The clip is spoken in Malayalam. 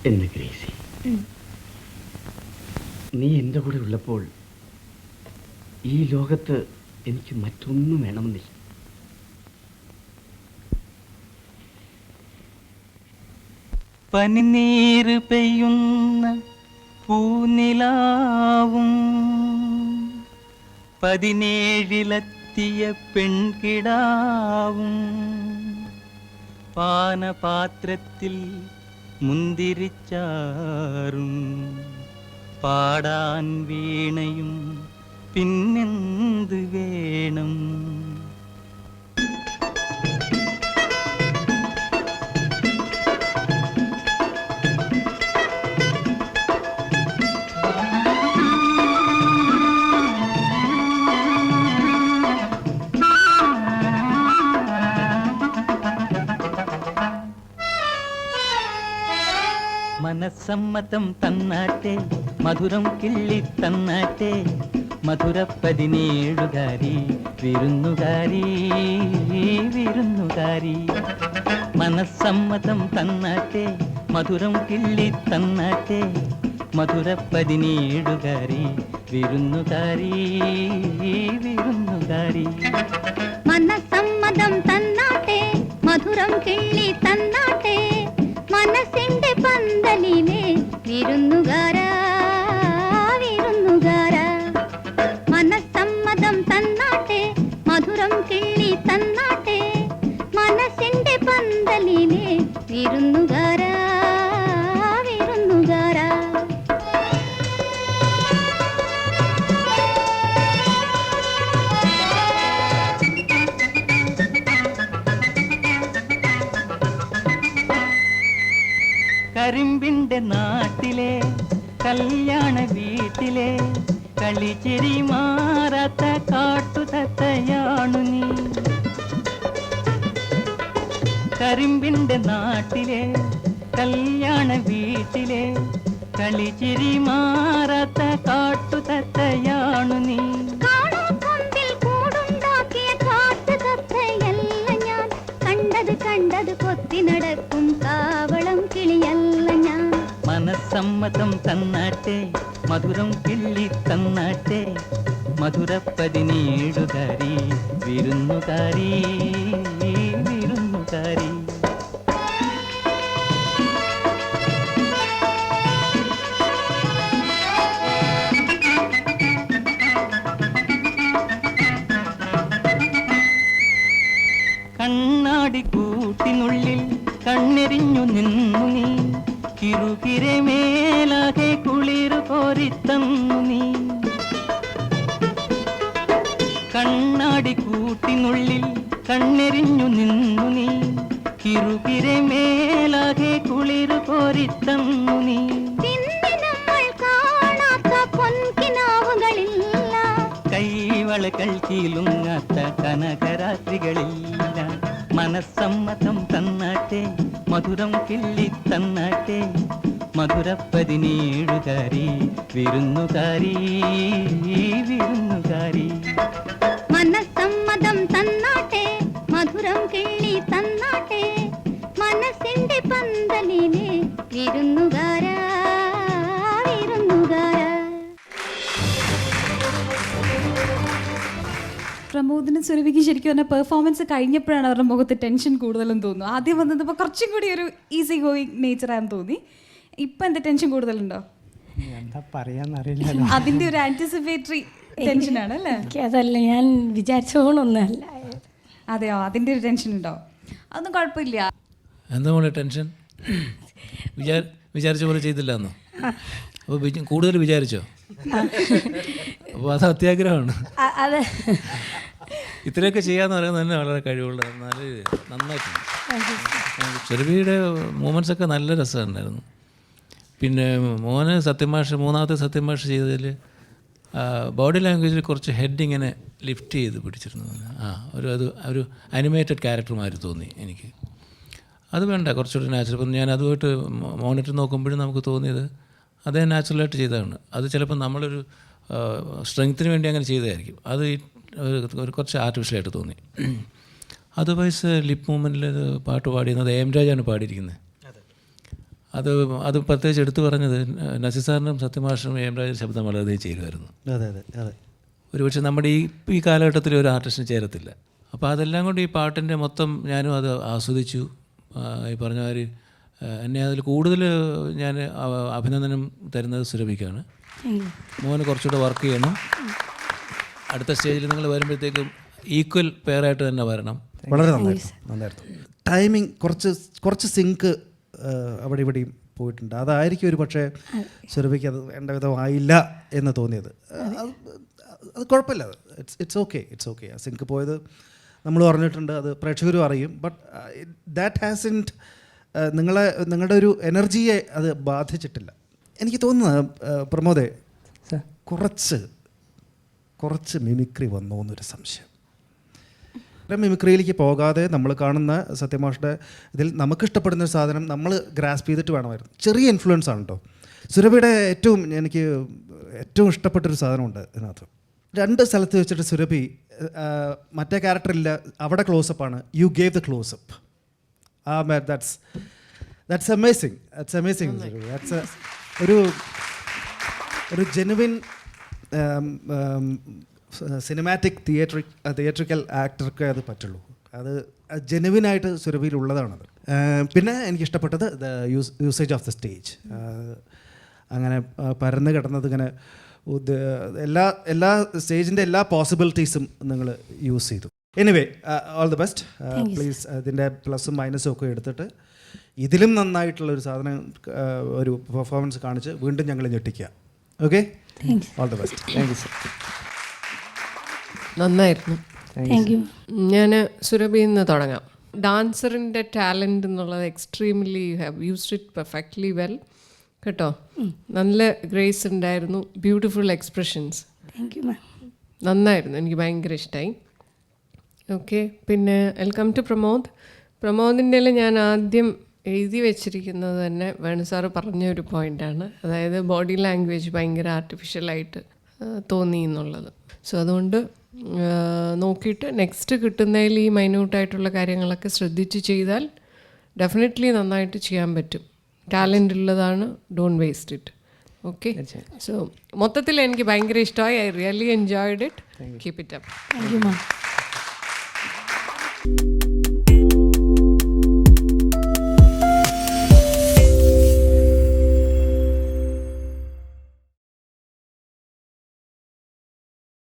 എന്ന് ഗ്രേസി, നീ എൻ്റെ കൂടെ ഉള്ളപ്പോൾ ഈ ലോകത്ത് എനിക്ക് മറ്റൊന്നും വേണമെന്നില്ല. പനിനീര് പെയ്യുന്ന പൂനിലാവും 17-ലെത്തിയ പെൺകിടാവും പാനപാത്രത്തിൽ മുന്തിരിച്ചാറും പാടാൻ വീണയും പിന്നെന്ത് വേണം? മനസ്സമ്മതം തന്നാട്ടെ, മധുരം കിള്ളി തന്നാട്ടെ, മധുര 17കാരി വിരുന്നുകാരി വിരുന്നുകാരി. മനസ്സമ്മതം തന്നാട്ടെ, മധുരം കിള്ളി തന്നാട്ടെ, മധുര 17കാരി വിരുന്നുകാരി വിരുന്നുകാരി. മനസ്സമ്മതം തന്നാട്ടെ, മധുരം കിള്ളി തന്നാട്ടെ, മനസ്സിന്റെ പന്തലിലെ വിരുന്നുകാരാ വിരുന്നുകാരാ. മനസ്സമ്മതം തന്നാട്ടെ, മധുരം കിള്ളി തന്നാട്ടെ, മനസ്സിന്റെ പന്തലിലെ വിരുന്നുകാരാ വിരുന്നുകാരാ. കരിമ്പിന്റെ നാട്ടിലെ കല്യാണ വീട്ടിലെ കളിച്ചിരി മാറാത്ത കാട്ടുതത്തയാണു നീ. കരിമ്പിന്റെ നാട്ടിലെ കല്യാണ വീട്ടിലെ കളിച്ചിരി മാറാത്ത കാട്ടുതത്തയാണു നീ. കണ്ടത് കൊത്തി നടക്കും കാവളം കിളിയല്ല ഞാൻ. മനസ്സമ്മതം തന്നാട്ടെ, മധുരം കിള്ളി തന്നാട്ടെ, മധുര 17കാരി വിരുന്നുകാരി വിരുന്നുകാരി. കണ്ണാടി കൂട്ടിനുള്ളിൽ കണ്ണെറിഞ്ഞു നിന്നു നീ, കിറുകിരെ മേലാകെ കുളിർ കോരിത്തന്നു നീ. കണ്ണാടി കൂട്ടിനുള്ളിൽ കണ്ണെറിഞ്ഞു നിന്നു നീ, കിറുകിരെ മേലാകെ കുളിർ കോരിത്തന്നു നീ. കൈവളകൾ കീലുങ്ങാത്ത കനകരാത്രികളില്ല. മനസ്സമ്മതം തന്നാട്ടെ, മധുരം കിള്ളി തന്നാട്ടെ, മധുര 17കാരി വിരുന്നുകാരി വിരുന്നുകാരി. മനസ്സമ്മതം തന്നാട്ടെ, മധുരം കിള്ളി തന്നാട്ടെ, മനസ്സിന്റെ പന്തലിലെ വിരുന്നുകാരാ വിരുന്നുകാരാ. പ്രമോദിനും സുരഭിക്കും ശരിക്കും പറഞ്ഞാൽ പെർഫോമൻസ് കഴിഞ്ഞപ്പോഴാണ് അവരുടെ മുഖത്ത് ടെൻഷൻ കൂടുതലെന്ന് തോന്നുന്നു. ആദ്യം വന്നപ്പോൾ കുറച്ചും കൂടി ഒരു ഈസി ഗോയിങ് നേച്ചറാണെന്ന് തോന്നി. ഇപ്പം എന്താ ടെൻഷൻ കൂടുതലുണ്ടോ? എന്താ പറയാന്നറിയില്ല. അതിൻ്റെ ഒരു ആൻറ്റിസിപ്പേറ്ററി ടെൻഷനാണ് അല്ലേ? അതല്ല, ഞാൻ വിചാരിച്ചോണൊന്നല്ല. അതെയോ, അതിൻ്റെ ഒരു ടെൻഷൻ ഉണ്ടോ? അതൊന്നും കുഴപ്പമില്ല. എന്താ പോലെ ടെൻഷൻ? വിചാരിച്ച പോലെ ചെയ്തില്ല എന്നോ? അപ്പോൾ കൂടുതൽ വിചാരിച്ചോ? അപ്പോൾ അത് അത്യാഗ്രഹമാണ്. അതെ, ഇത്രയൊക്കെ ചെയ്യാന്ന് പറയുന്നത് തന്നെ വളരെ കഴിവുള്ള, നല്ല നന്നായിട്ടുണ്ട്. സുരഭിയുടെ മൂമെൻറ്റ്സ് ഒക്കെ നല്ല രസമുണ്ടായിരുന്നു. പിന്നെ മോന് സത്യമാഷ്, മൂന്നാമത്തെ സത്യമാഷ് ചെയ്തതിൽ ബോഡി ലാംഗ്വേജിൽ കുറച്ച് ഹെഡ് ഇങ്ങനെ ലിഫ്റ്റ് ചെയ്ത് പിടിച്ചിരുന്നു. ഒരു അനിമേറ്റഡ് ക്യാരക്ടർമാർ തോന്നി എനിക്ക്. അത് വേണ്ട, കുറച്ചുകൂടി നാച്ചുറൽ. ഇപ്പം ഞാൻ അതുമായിട്ട് മോണിറ്റർ നോക്കുമ്പോഴും നമുക്ക് തോന്നിയത് അതേ നാച്ചുറലായിട്ട് ചെയ്തതാണ്. അത് ചിലപ്പോൾ നമ്മളൊരു സ്ട്രെങ്ത്തിന് വേണ്ടി അങ്ങനെ ചെയ്തതായിരിക്കും. അത് ഒരു കുറച്ച് ആർട്ടിഫിഷ്യലായിട്ട് തോന്നി. അതർവൈസ് ലിപ്പ് മൂവ്മെൻറ്റിൽ പാട്ട് പാടിയുന്നത് എം രാജാണ് പാടിയിരിക്കുന്നത്. അത് പ്രത്യേകിച്ച് എടുത്തു പറഞ്ഞത് നസീർ സാറിനും സത്യമാഷിനും ഏമരാജ് ശബ്ദം വളരെ ചേരുമായിരുന്നു. അതെ അതെ അതെ. ഒരുപക്ഷെ നമ്മുടെ ഈ കാലഘട്ടത്തിൽ ഒരു ആർട്ടിസ്റ്റിന് ചേരത്തില്ല. അപ്പോൾ അതെല്ലാം കൊണ്ട് ഈ പാട്ടിൻ്റെ മൊത്തം ഞാനും അത് ആസ്വദിച്ചു. ഈ പറഞ്ഞ മാതിരി എന്നെ അതിൽ കൂടുതൽ ഞാൻ അഭിനന്ദനം തരുന്നത് സുരഭിക്കാണ്. മോന് കുറച്ചുകൂടെ വർക്ക് ചെയ്യണം. അടുത്ത സ്റ്റേജിൽ നിങ്ങൾ വരുമ്പോഴത്തേക്കും ഈക്വൽ പെയറായിട്ട് തന്നെ വരണം. വളരെ നന്നായിരുന്നു. ടൈമിങ് കുറച്ച് സിങ്ക് അവിടെ ഇവിടെയും പോയിട്ടുണ്ട്. അതായിരിക്കും ഒരു പക്ഷേ സുരഭിക്ക് അത് വേണ്ട വിധമായില്ല എന്ന് തോന്നിയത്. അത് കുഴപ്പമില്ല, ഇറ്റ്സ് ഓക്കെ. ആ സിങ്ക് പോയത് നമ്മൾ പറഞ്ഞിട്ടുണ്ട്, അത് പ്രേക്ഷകരും അറിയും. ബട്ട് ദാറ്റ് ഹാസിൻറ്റ് നിങ്ങളുടെ ഒരു എനർജിയെ അത് ബാധിച്ചിട്ടില്ല. എനിക്ക് തോന്നുന്നത് പ്രമോദേ, കുറച്ച് മിമിക്രി വന്നോ എന്നൊരു സംശയം. മിമിക്രിയിലേക്ക് പോകാതെ നമ്മൾ കാണുന്ന സത്യമാഷിൻ്റെ ഇതിൽ നമുക്കിഷ്ടപ്പെടുന്ന ഒരു സാധനം നമ്മൾ ഗ്രാസ്പ് ചെയ്തിട്ട് വേണമായിരുന്നു. ചെറിയ ഇൻഫ്ലുവൻസ് ആണ് കേട്ടോ. സുരഭിയുടെ എനിക്ക് ഏറ്റവും ഇഷ്ടപ്പെട്ടൊരു സാധനമുണ്ട് ഇതിനകത്ത്. 2 സ്ഥലത്ത് വെച്ചിട്ട് സുരഭി മറ്റേ ക്യാരക്ടറില്ല, അവിടെ ക്ലോസപ്പാണ്. You gave the closeup. That's amazing. That's ഒരു ജെനുവിൻ സിനിമാറ്റിക് തിയേറ്ററിക്കൽ ആക്ടർക്ക് അത് പറ്റുള്ളൂ. അത് ജെനുവിനായിട്ട് സുരഭിയിലുള്ളതാണത്. പിന്നെ എനിക്കിഷ്ടപ്പെട്ടത് the usage of the stage. അങ്ങനെ പരന്ന് കിടന്നത് ഇങ്ങനെ എല്ലാ സ്റ്റേജിൻ്റെ എല്ലാ പോസിബിലിറ്റീസും നിങ്ങൾ യൂസ് ചെയ്തു. Anyway, all the best. Please ഇതിൻ്റെ പ്ലസും മൈനസും ഒക്കെ എടുത്തിട്ട് ഇതിലും നന്നായിട്ടുള്ളൊരു സാധനം, ഒരു പെർഫോമൻസ് കാണിച്ച് വീണ്ടും ഞങ്ങൾ ഞെട്ടിക്കുക. Okay, all the best. Thank you sir. നന്നായിരുന്നു. Thank you. ഞാൻ സുരഭിയിൽ നിന്ന് തുടങ്ങാം. ഡാൻസറിൻ്റെ ടാലൻറ്റ് എന്നുള്ളത് extremely you have used it perfectly well കേട്ടോ. നല്ല ഗ്രേസ് ഉണ്ടായിരുന്നു, beautiful expressions. Thank you ma'am. നന്നായിരുന്നു, എനിക്ക് ഭയങ്കര ഇഷ്ടമായി. ഓക്കെ, പിന്നെ വെൽക്കം ടു പ്രമോദിൻ്റെ ഞാൻ ആദ്യം എഴുതി വെച്ചിരിക്കുന്നത് തന്നെ വേണു സാറ് പറഞ്ഞൊരു പോയിൻ്റാണ്. അതായത് ബോഡി ലാംഗ്വേജ് ഭയങ്കര ആർട്ടിഫിഷ്യലായിട്ട് തോന്നി എന്നുള്ളത്. സോ അതുകൊണ്ട് നോക്കിയിട്ട് നെക്സ്റ്റ് കിട്ടുന്നതിൽ ഈ മൈന്യൂട്ടായിട്ടുള്ള കാര്യങ്ങളൊക്കെ ശ്രദ്ധിച്ച് ചെയ്താൽ ഡെഫിനറ്റ്ലി നന്നായിട്ട് ചെയ്യാൻ പറ്റും. ടാലൻ്റ് ഉള്ളതാണ്, don't waste it. Okay, so മൊത്തത്തിൽ എനിക്ക് ഭയങ്കര ഇഷ്ടമായി. I really enjoyed it. Keep it up. Thank you ma'am.